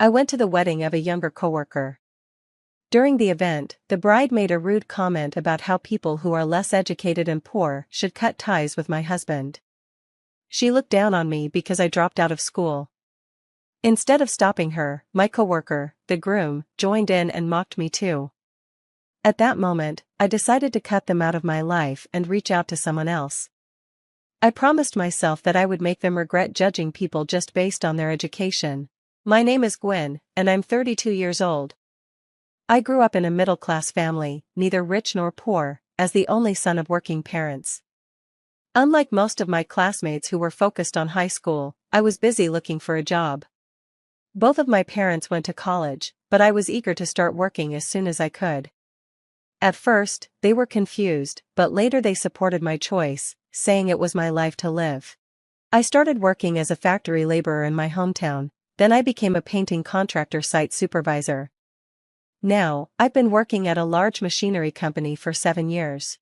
I went to the wedding of a younger coworker. During the event, the bride made a rude comment about how people who are less educated and poor should cut ties with my husband. She looked down on me because I dropped out of school. Instead of stopping her, my coworker, the groom, joined in and mocked me too. At that moment, I decided to cut them out of my life and reach out to someone else. I promised myself that I would make them regret judging people just based on their education. My name is Gwen, and I'm 32 years old. I grew up in a middle-class family, neither rich nor poor, as the only son of working parents. Unlike most of my classmates who were focused on high school, I was busy looking for a job. Both of my parents went to college, but I was eager to start working as soon as I could. At first, they were confused, but later they supported my choice, saying it was my life to live. I started working as a factory laborer in my hometown, then I became a painting contractor site supervisor. Now, I've been working at a large machinery company for 7 years.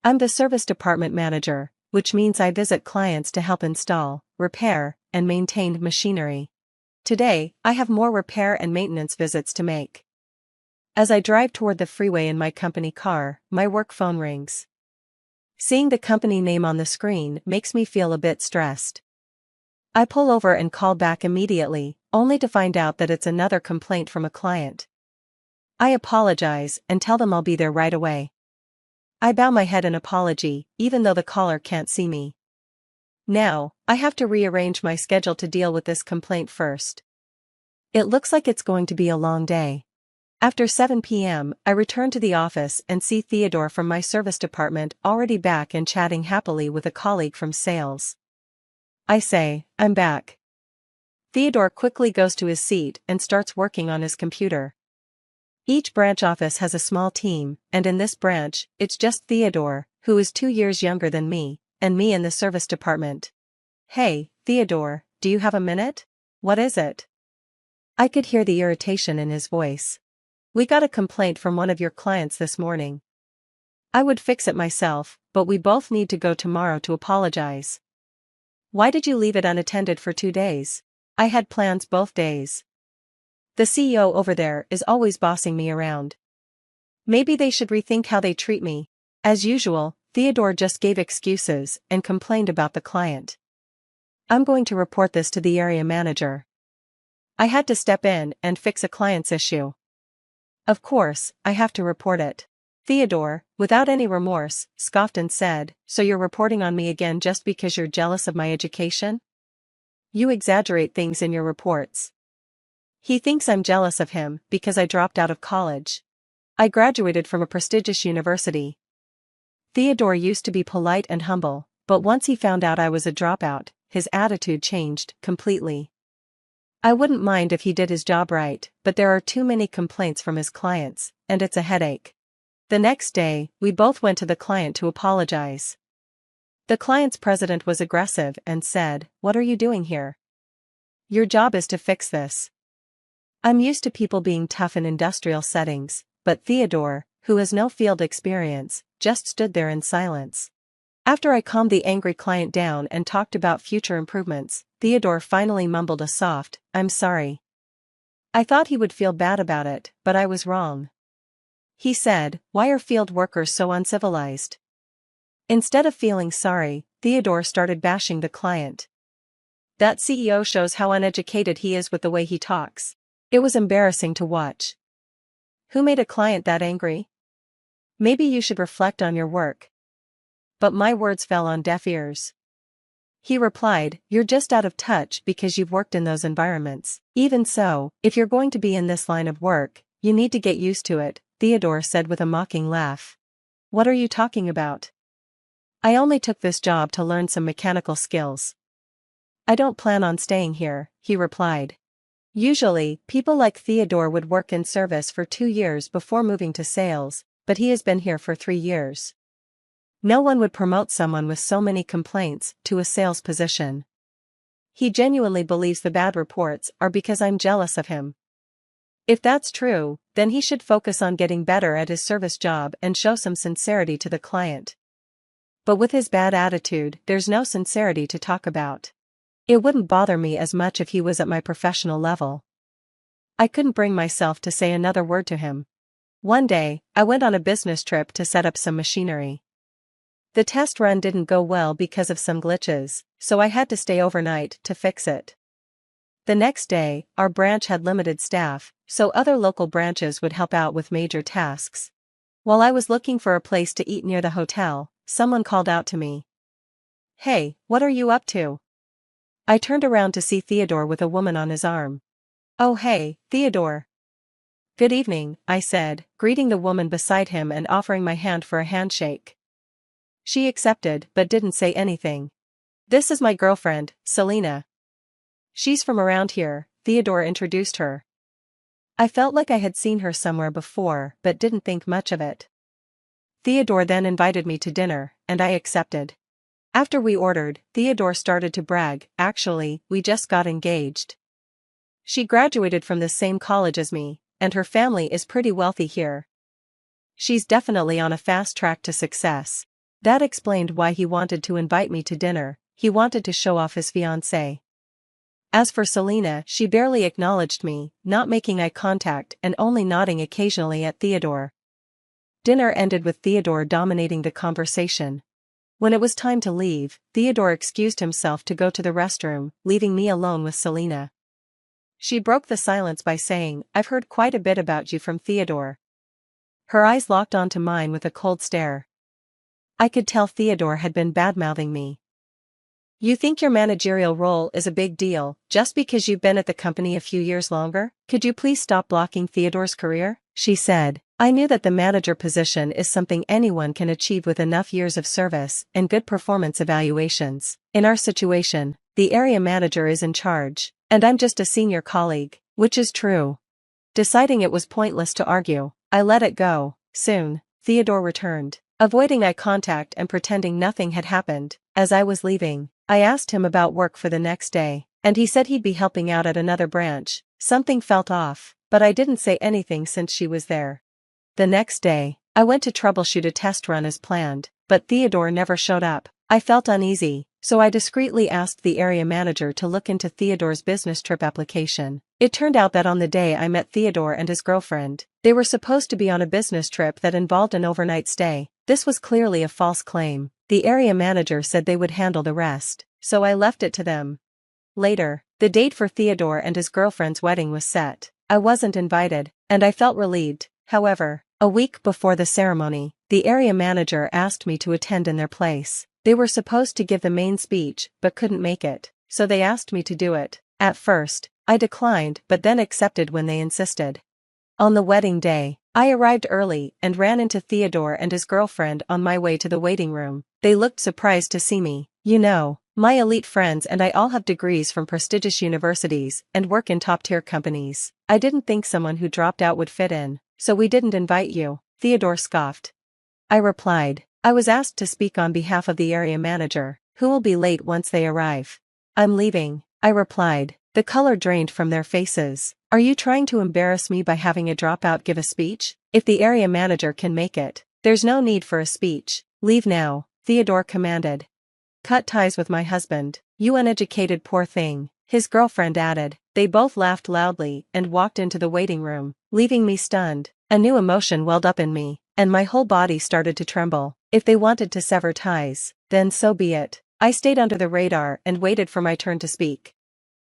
I'm the service department manager, which means I visit clients to help install, repair, and maintain machinery. Today, I have more repair and maintenance visits to make. As I drive toward the freeway in my company car, my work phone rings. Seeing the company name on the screen makes me feel a bit stressed. I pull over and call back immediately, only to find out that it's another complaint from a client. I apologize and tell them I'll be there right away. I bow my head in apology, even though the caller can't see me. Now, I have to rearrange my schedule to deal with this complaint first. It looks like it's going to be a long day. After 7 p.m., I return to the office and see Theodore from my service department already back and chatting happily with a colleague from sales. I say, "I'm back." Theodore quickly goes to his seat and starts working on his computer. Each branch office has a small team, and in this branch, it's just Theodore, who is 2 years younger than me, and me in the service department. "Hey, Theodore, do you have a minute? What is it?" I could hear the irritation in his voice. "We got a complaint from one of your clients this morning. I would fix it myself, but we both need to go tomorrow to apologize." "Why did you leave it unattended for 2 days? I had plans both days. The CEO over there is always bossing me around. Maybe they should rethink how they treat me." As usual, Theodore just gave excuses and complained about the client. "I'm going to report this to the area manager. I had to step in and fix a client's issue. Of course, I have to report it." Theodore, without any remorse, scoffed and said, "So you're reporting on me again just because you're jealous of my education? You exaggerate things in your reports." He thinks I'm jealous of him because I dropped out of college. I graduated from a prestigious university. Theodore used to be polite and humble, but once he found out I was a dropout, his attitude changed completely. I wouldn't mind if he did his job right, but there are too many complaints from his clients, and it's a headache. The next day, we both went to the client to apologize. The client's president was aggressive and said, "What are you doing here? Your job is to fix this." I'm used to people being tough in industrial settings, but Theodore, who has no field experience, just stood there in silence. After I calmed the angry client down and talked about future improvements, Theodore finally mumbled a soft, "I'm sorry." I thought he would feel bad about it, but I was wrong. He said, "Why are field workers so uncivilized?" Instead of feeling sorry, Theodore started bashing the client. "That CEO shows how uneducated he is with the way he talks." It was embarrassing to watch. Who made a client that angry? Maybe you should reflect on your work. But my words fell on deaf ears. He replied, "You're just out of touch because you've worked in those environments. Even so, if you're going to be in this line of work, you need to get used to it," Theodore said with a mocking laugh. "What are you talking about? I only took this job to learn some mechanical skills. I don't plan on staying here," he replied. Usually, people like Theodore would work in service for 2 years before moving to sales, but he has been here for 3 years. No one would promote someone with so many complaints to a sales position. He genuinely believes the bad reports are because I'm jealous of him. If that's true, then he should focus on getting better at his service job and show some sincerity to the client. But with his bad attitude, there's no sincerity to talk about. It wouldn't bother me as much if he was at my professional level. I couldn't bring myself to say another word to him. One day, I went on a business trip to set up some machinery. The test run didn't go well because of some glitches, so I had to stay overnight to fix it. The next day, our branch had limited staff, so other local branches would help out with major tasks. While I was looking for a place to eat near the hotel, someone called out to me. "Hey, what are you up to?" I turned around to see Theodore with a woman on his arm. "Oh hey, Theodore. Good evening," I said, greeting the woman beside him and offering my hand for a handshake. She accepted but didn't say anything. "This is my girlfriend, Selena. She's from around here," Theodore introduced her. I felt like I had seen her somewhere before but didn't think much of it. Theodore then invited me to dinner, and I accepted. After we ordered, Theodore started to brag, "Actually, we just got engaged. She graduated from the same college as me, and her family is pretty wealthy here. She's definitely on a fast track to success." That explained why he wanted to invite me to dinner. He wanted to show off his fiancée. As for Selena, she barely acknowledged me, not making eye contact and only nodding occasionally at Theodore. Dinner ended with Theodore dominating the conversation. When it was time to leave, Theodore excused himself to go to the restroom, leaving me alone with Selena. She broke the silence by saying, "I've heard quite a bit about you from Theodore." Her eyes locked onto mine with a cold stare. I could tell Theodore had been badmouthing me. "You think your managerial role is a big deal, just because you've been at the company a few years longer? Could you please stop blocking Theodore's career?" she said. I knew that the manager position is something anyone can achieve with enough years of service and good performance evaluations. In our situation, the area manager is in charge, and I'm just a senior colleague, which is true. Deciding it was pointless to argue, I let it go. Soon, Theodore returned. Avoiding eye contact and pretending nothing had happened, as I was leaving, I asked him about work for the next day, and he said he'd be helping out at another branch. Something felt off, but I didn't say anything since she was there. The next day, I went to troubleshoot a test run as planned, but Theodore never showed up. I felt uneasy, so I discreetly asked the area manager to look into Theodore's business trip application. It turned out that on the day I met Theodore and his girlfriend, they were supposed to be on a business trip that involved an overnight stay. This was clearly a false claim. The area manager said they would handle the rest, so I left it to them. Later, the date for Theodore and his girlfriend's wedding was set. I wasn't invited, and I felt relieved. However, a week before the ceremony, the area manager asked me to attend in their place. They were supposed to give the main speech but couldn't make it, so they asked me to do it. At first, I declined but then accepted when they insisted. On the wedding day, I arrived early and ran into Theodore and his girlfriend on my way to the waiting room. They looked surprised to see me. "You know, my elite friends and I all have degrees from prestigious universities and work in top-tier companies. I didn't think someone who dropped out would fit in, so we didn't invite you," Theodore scoffed. I replied, "I was asked to speak on behalf of the area manager, who will be late once they arrive." "I'm leaving," I replied. The color drained from their faces. "Are you trying to embarrass me by having a dropout give a speech? If the area manager can make it, there's no need for a speech. Leave now," Theodore commanded. "Cut ties with my husband, you uneducated poor thing," his girlfriend added. They both laughed loudly and walked into the waiting room, leaving me stunned. A new emotion welled up in me, and my whole body started to tremble. If they wanted to sever ties, then so be it. I stayed under the radar and waited for my turn to speak.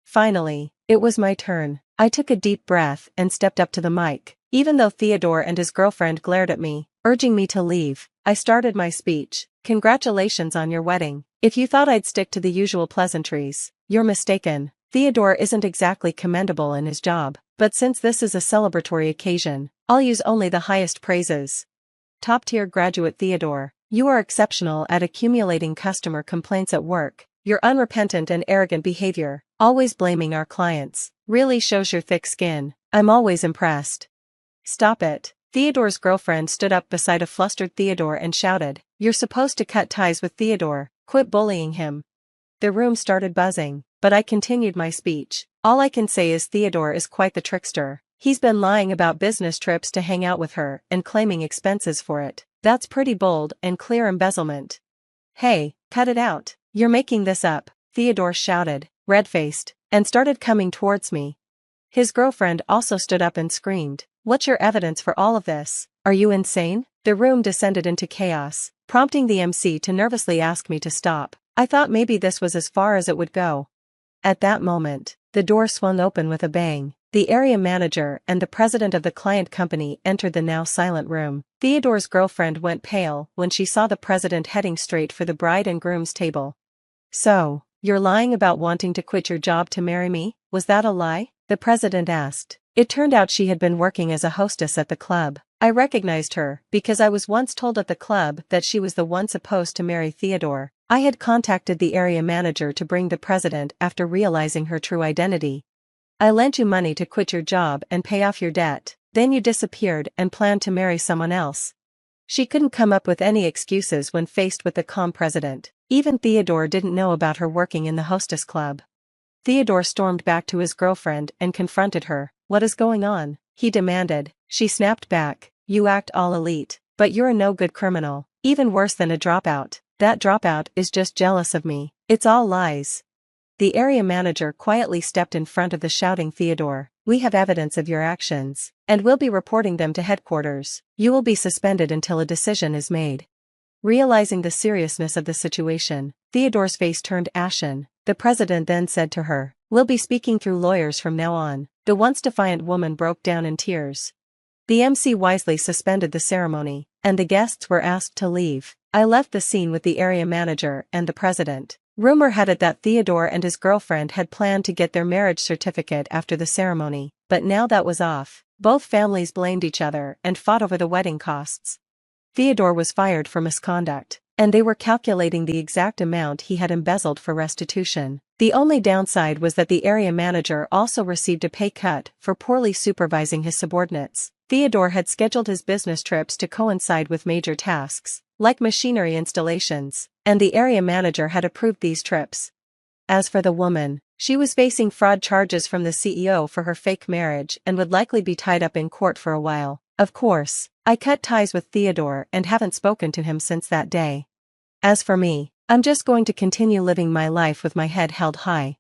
Finally, it was my turn. I took a deep breath and stepped up to the mic. Even though Theodore and his girlfriend glared at me, urging me to leave, I started my speech. "Congratulations on your wedding. If you thought I'd stick to the usual pleasantries, you're mistaken. Theodore isn't exactly commendable in his job, but since this is a celebratory occasion, I'll use only the highest praises. Top-tier graduate Theodore, you are exceptional at accumulating customer complaints at work. Your unrepentant and arrogant behavior, always blaming our clients, really shows your thick skin. I'm always impressed." "Stop it." Theodore's girlfriend stood up beside a flustered Theodore and shouted, "You're supposed to cut ties with Theodore. Quit bullying him." The room started buzzing, but I continued my speech. "All I can say is Theodore is quite the trickster. He's been lying about business trips to hang out with her and claiming expenses for it. That's pretty bold and clear embezzlement." "Hey, cut it out. You're making this up," Theodore shouted, red-faced, and started coming towards me. His girlfriend also stood up and screamed, "What's your evidence for all of this? Are you insane?" The room descended into chaos, prompting the MC to nervously ask me to stop. I thought maybe this was as far as it would go. At that moment, the door swung open with a bang. The area manager and the president of the client company entered the now silent room. Theodore's girlfriend went pale when she saw the president heading straight for the bride and groom's table. "So, you're lying about wanting to quit your job to marry me? Was that a lie?" the president asked. It turned out she had been working as a hostess at the club. I recognized her because I was once told at the club that she was the one supposed to marry Theodore. I had contacted the area manager to bring the president after realizing her true identity. "I lent you money to quit your job and pay off your debt, then you disappeared and planned to marry someone else." She couldn't come up with any excuses when faced with the calm president. Even Theodore didn't know about her working in the hostess club. Theodore stormed back to his girlfriend and confronted her. "What is going on?" he demanded. She snapped back, "You act all elite, but you're a no-good criminal, even worse than a dropout. That dropout is just jealous of me. It's all lies." The area manager quietly stepped in front of the shouting Theodore. "We have evidence of your actions, and we'll be reporting them to headquarters. You will be suspended until a decision is made." Realizing the seriousness of the situation, Theodore's face turned ashen. The president then said to her, "We'll be speaking through lawyers from now on." The once defiant woman broke down in tears. The MC wisely suspended the ceremony, and the guests were asked to leave. I left the scene with the area manager and the president. Rumor had it that Theodore and his girlfriend had planned to get their marriage certificate after the ceremony, but now that was off. Both families blamed each other and fought over the wedding costs. Theodore was fired for misconduct, and they were calculating the exact amount he had embezzled for restitution. The only downside was that the area manager also received a pay cut for poorly supervising his subordinates. Theodore had scheduled his business trips to coincide with major tasks, like machinery installations, and the area manager had approved these trips. As for the woman, she was facing fraud charges from the CEO for her fake marriage and would likely be tied up in court for a while. Of course, I cut ties with Theodore and haven't spoken to him since that day. As for me, I'm just going to continue living my life with my head held high.